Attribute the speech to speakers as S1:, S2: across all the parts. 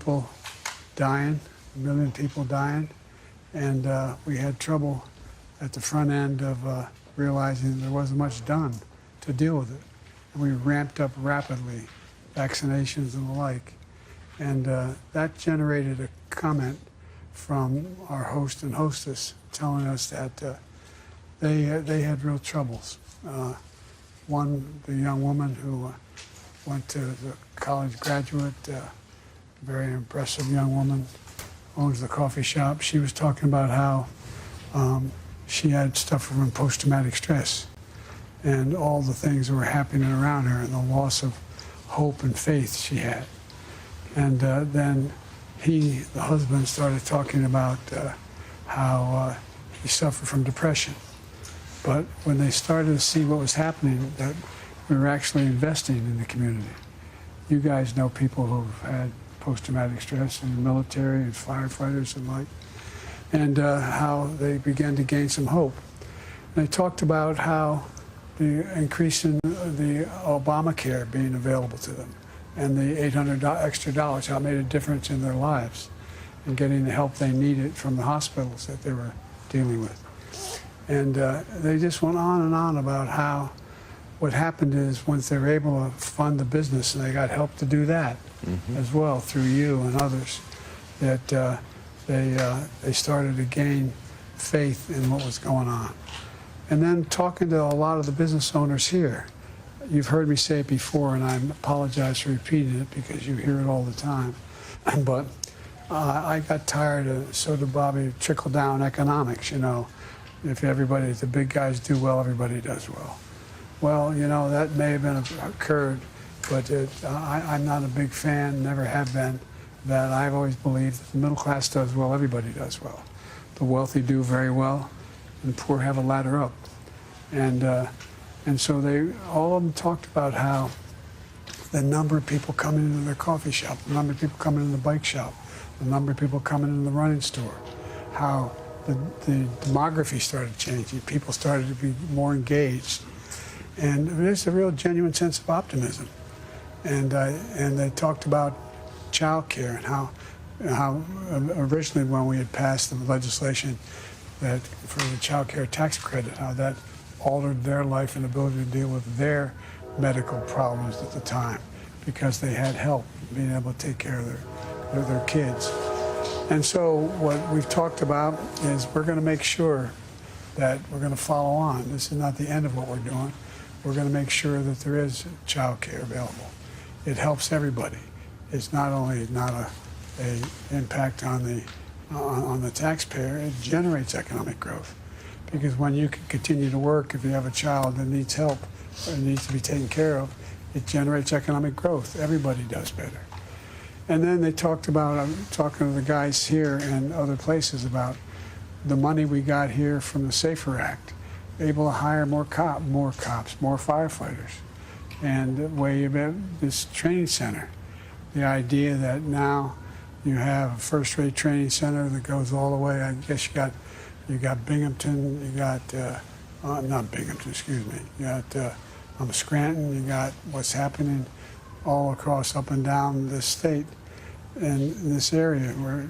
S1: people dying, 1 million people dying, and we had trouble at the front end of realizing there wasn't much done to deal with it. And we ramped up rapidly, vaccinations and the like. And that generated a comment from our host and hostess telling us that they had real troubles. One, the young woman who went to the college graduate, very impressive young woman, owns the coffee shop. She was talking about how she had suffered from post-traumatic stress and all the things that were happening around her and the loss of hope and faith she had. And then the husband, started talking about how he suffered from depression. But when they started to see what was happening, that we were actually investing in the community. You guys know people who've had post-traumatic stress in the military and firefighters and like, and how they began to gain some hope. And they talked about how the increase in the Obamacare being available to them and the $800 extra dollars, how it made a difference in their lives and getting the help they needed from the hospitals that they were dealing with. And they just went on and on about how what happened is once they were able to fund the business, and they got help to do that as well through you and others, that they started to gain faith in what was going on. And then talking to a lot of the business owners here, you've heard me say it before, and I apologize for repeating it because you hear it all the time, but I got tired of, so did Bobby, trickle-down economics, you know. If everybody, if the big guys do well, everybody does well. Well, you know, that may have been occurred, but I'm not a big fan, never have been, that I've always believed that the middle class does well, everybody does well. The wealthy do very well, and the poor have a ladder up. And so they, all of them talked about how the number of people coming into their coffee shop, the number of people coming in the bike shop, the number of people coming in the running store, how the demography started changing. People started to be more engaged. And there's a real genuine sense of optimism. And they talked about child care and how originally when we had passed the legislation that for the child care tax credit, how that altered their life and ability to deal with their medical problems at the time because they had help being able to take care of their kids. And so what we've talked about is we're going to make sure that we're going to follow on. This is not the end of what we're doing. We're going to make sure that there is child care available. It helps everybody. It's not only not a impact on the taxpayer, it generates economic growth. Because when you can continue to work, if you have a child that needs help or needs to be taken care of, it generates economic growth. Everybody does better. And then they talked about, I'm talking to the guys here and other places about the money we got here from the SAFER Act, able to hire more cops, more firefighters, and where you have this training center. The idea that now you have a first-rate training center that goes all the way, I guess you got Binghamton, you got, not Binghamton, excuse me, you got Scranton, you got what's happening all across up and down the state and in this area where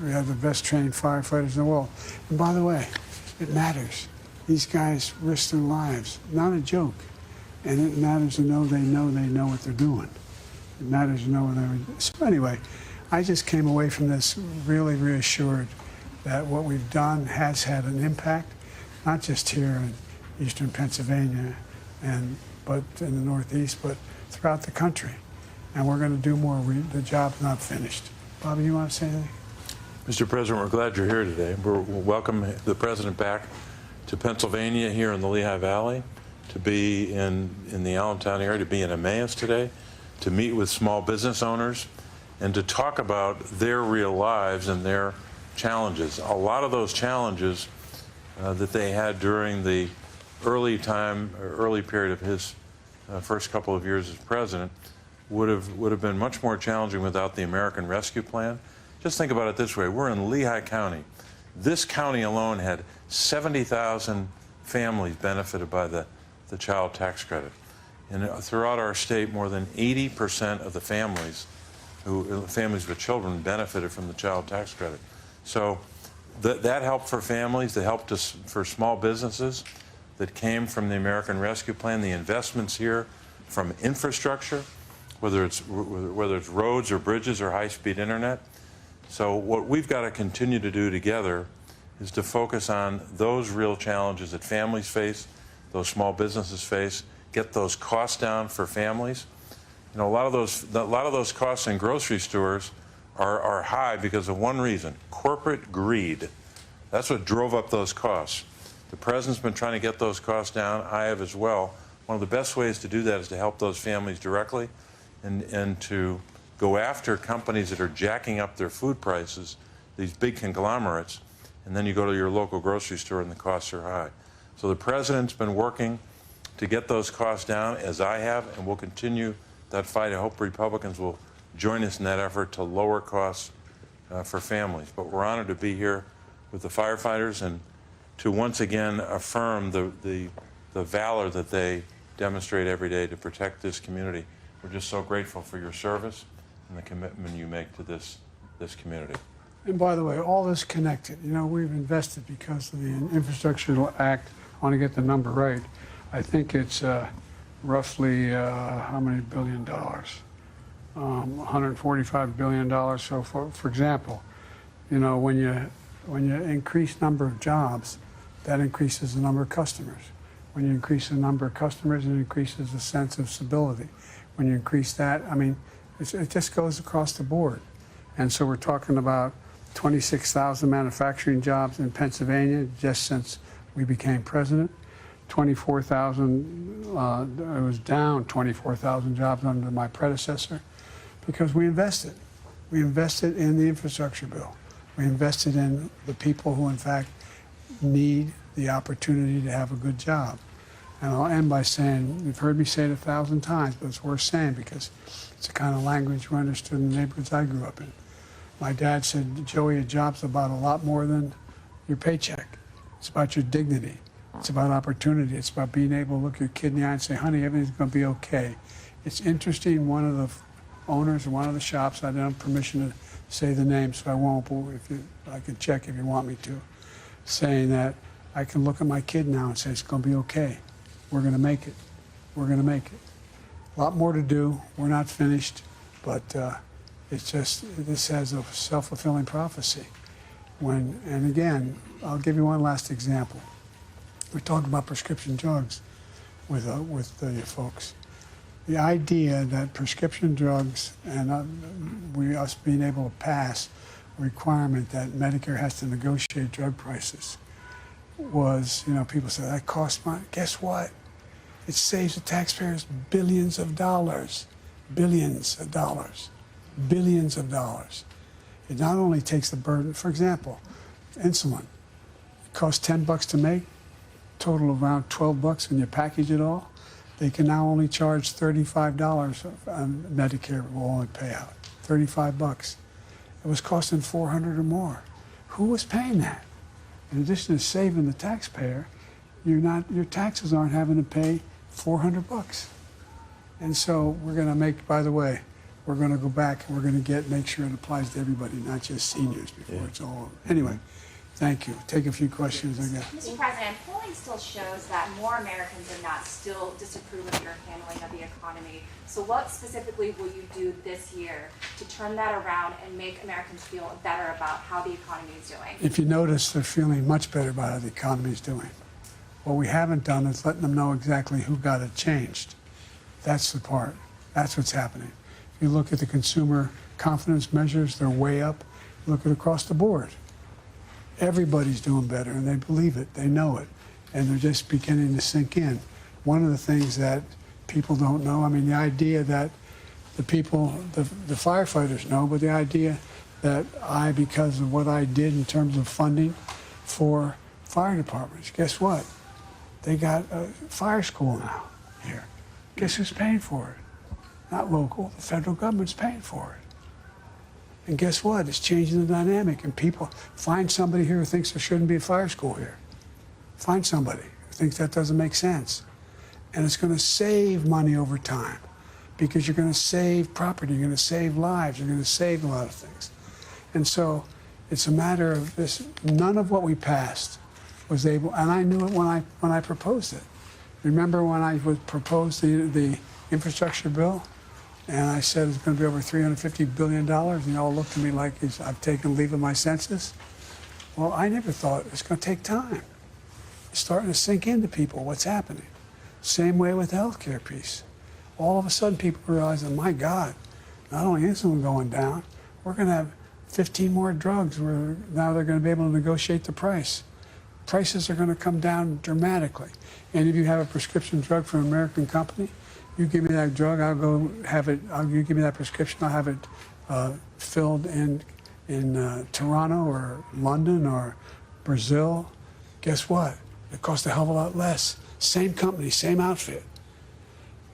S1: we have the best trained firefighters in the world. And by the way, it matters. These guys risk their lives, not a joke. And it matters to know they know what they're doing. It matters to know what they're. So anyway, I just came away from this really reassured that what we've done has had an impact, not just here in eastern Pennsylvania, but in the Northeast, but throughout the country. And we're going to do more. The job's not finished. Bobby, you want to say anything?
S2: Mr. President, we're glad you're here today. We'll welcome the President back to Pennsylvania here in the Lehigh Valley, to be in the Allentown area, to be in Emmaus today, to meet with small business owners, and to talk about their real lives and their challenges. A lot of those challenges that they had during the early period of his first couple of years as president would have been much more challenging without the American Rescue Plan. Just think about it this way. We're in Lehigh County. This county alone had 70,000 families benefited by the child tax credit. And throughout our state, more than 80% of the families families with children benefited from the child tax credit. So that helped for families, that helped us for small businesses that came from the American Rescue Plan, the investments here from infrastructure, whether it's roads or bridges or high-speed internet. So what we've got to continue to do together is to focus on those real challenges that families face, those small businesses face, get those costs down for families. You know, a lot of those costs in grocery stores are high because of one reason: corporate greed. That's what drove up those costs. The president's been trying to get those costs down. I have as well. One of the best ways to do that is to help those families directly, and to go after companies that are jacking up their food prices, these big conglomerates, and then you go to your local grocery store and the costs are high. So the president's been working to get those costs down, as I have, and we'll continue that fight. I hope Republicans will join us in that effort to lower costs for families. But we're honored to be here with the firefighters and to once again affirm the valor that they demonstrate every day to protect this community. We're just so grateful for your service and the commitment you make to this community.
S1: And by the way, all this connected. You know, we've invested because of the Infrastructure Act. I want to get the number right. I think it's roughly how many billion dollars? $145 billion. So for example, you know, when you increase number of jobs, that increases the number of customers. When you increase the number of customers, it increases the sense of stability. When you increase that, I mean, it just goes across the board. And so we're talking about 26,000 manufacturing jobs in Pennsylvania just since we became president. 24,000, it was down 24,000 jobs under my predecessor because we invested. We invested in the infrastructure bill. We invested in the people who, in fact, need the opportunity to have a good job. And I'll end by saying, you've heard me say it 1,000 times, but it's worth saying because it's the kind of language we understood in the neighborhoods I grew up in. My dad said, Joey, a job's about a lot more than your paycheck. It's about your dignity. It's about opportunity. It's about being able to look your kid in the eye and say, honey, everything's going to be okay. It's interesting, one of the owners of one of the shops, I don't have permission to say the name, so I won't, but I can check if you want me to, saying that I can look at my kid now and say, it's going to be okay. We're going to make it. We're going to make it. A lot more to do. We're not finished, but it's just, this has a self-fulfilling prophecy. And again, I'll give you one last example. We're talking about prescription drugs with the folks. The idea that prescription drugs and us being able to pass a requirement that Medicare has to negotiate drug prices was, you know, people say that costs money. Guess what? It saves the taxpayers billions of dollars, billions of dollars, billions of dollars. It not only takes the burden, for example, insulin. It costs $10 to make, total around $12 when you package it all. They can now only charge $35 on Medicare will only pay out, $35. It was costing $400 or more. Who was paying that? In addition to saving the taxpayer, your taxes aren't having to pay $400. And so we're going to make, by the way, we're going to go back and we're going to make sure it applies to everybody, not just seniors before it's all over. Anyway, thank you. Take a few questions, I guess.
S3: Mr. President, polling still shows that more Americans than not still disapprove of your handling of the economy. So what specifically will you do this year to turn that around and make Americans feel better about how the economy is doing?
S1: If you notice, they're feeling much better about how the economy is doing. What we haven't done is letting them know exactly who got it changed. That's the part. That's what's happening. If you look at the consumer confidence measures, they're way up. Look at across the board. Everybody's doing better, and they believe it. They know it, and they're just beginning to sink in. One of the things that people don't know, I mean, the idea that the firefighters know, but the idea that because of what I did in terms of funding for fire departments, guess what? They got a fire school now here. Guess who's paying for it? Not local. The federal government's paying for it. And guess what? It's changing the dynamic. And people find somebody here who thinks there shouldn't be a fire school here. Find somebody who thinks that doesn't make sense. And it's going to save money over time because you're going to save property, you're going to save lives, you're going to save a lot of things. And so it's a matter of this. None of what we passed was able, and I knew it when I proposed it. Remember when I would propose the infrastructure bill, and I said it's going to be over $350 billion, and you all looked at me like I've taken leave of my senses? Well, I never thought it's going to take time. It's starting to sink into people what's happening. Same way with the healthcare piece. All of a sudden, people realize that, my God, not only is insulin going down, we're going to have 15 more drugs where now they're going to be able to negotiate the price. Prices are going to come down dramatically. And if you have a prescription drug from an American company, you give me that drug, I'll go have it. You give me that prescription, I'll have it filled in Toronto or London or Brazil. Guess what? It costs a hell of a lot less. Same company, same outfit.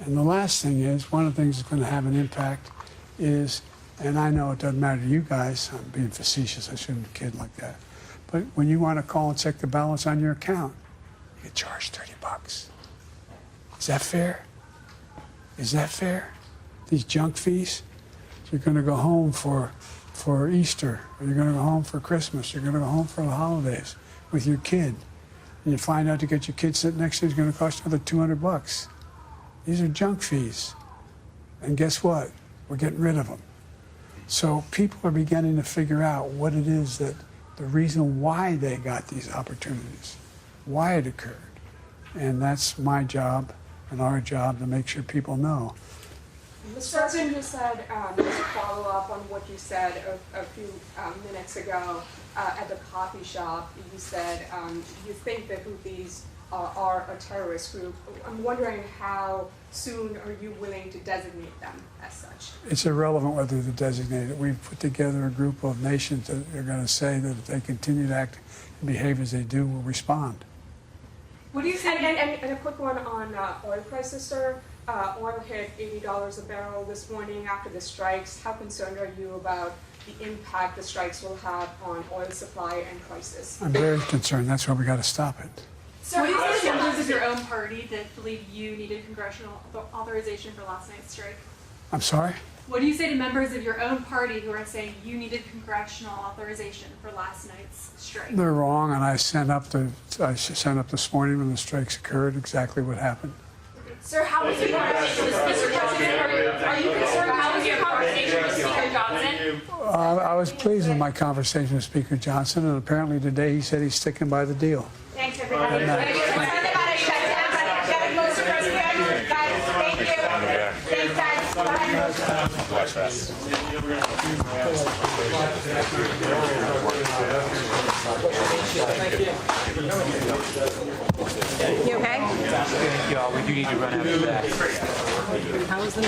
S1: And the last thing is, one of the things that's going to have an impact is, and I know it doesn't matter to you guys, I'm being facetious, I shouldn't kid like that, but when you want to call and check the balance on your account, you get charged $30. Is that fair? Is that fair? These junk fees? You're going to go home for Easter, or you're going to go home for Christmas, you're going to go home for the holidays with your kid, and you find out to get your kid sitting next to you is going to cost another $200. These are junk fees. And guess what? We're getting rid of them. So people are beginning to figure out what it is that the reason why they got these opportunities, why it occurred. And that's my job and our job to make sure people know.
S4: Mr. President, you said, just to follow up on what you said a few minutes ago at the coffee shop, you said you think the Houthis are a terrorist group. I'm wondering how soon are you willing to designate them as such?
S1: It's irrelevant whether they're designated. We've put together a group of nations that are going to say that if they continue to act and behave as they do, we'll respond.
S4: What do you think? And a quick one on oil prices, sir. Oil hit $80 a barrel this morning after the strikes. How concerned are you about the impact the strikes will have on oil supply and prices?
S1: I'm very concerned. That's why we got to stop it.
S5: So what do you say to members of your own party that believe you needed congressional authorization for last night's strike?
S1: I'm sorry?
S5: What do you say to members of your own party who are saying you needed congressional authorization for last night's strike?
S1: They're wrong, and I sent up this morning when the strikes occurred exactly what happened.
S3: Sir, how was your conversation with Speaker Johnson? Are you concerned? How was your conversation with Speaker Johnson?
S1: I was pleased with my conversation with Speaker Johnson, and apparently today he said he's sticking by the deal.
S3: Thanks, everybody. Are you concerned about a shutdown? Get closer, President. Guys, thank you. Thanks, guys. Bye.
S2: Watch that.
S6: You okay?
S7: Yeah, we do need to run after that.
S6: How was the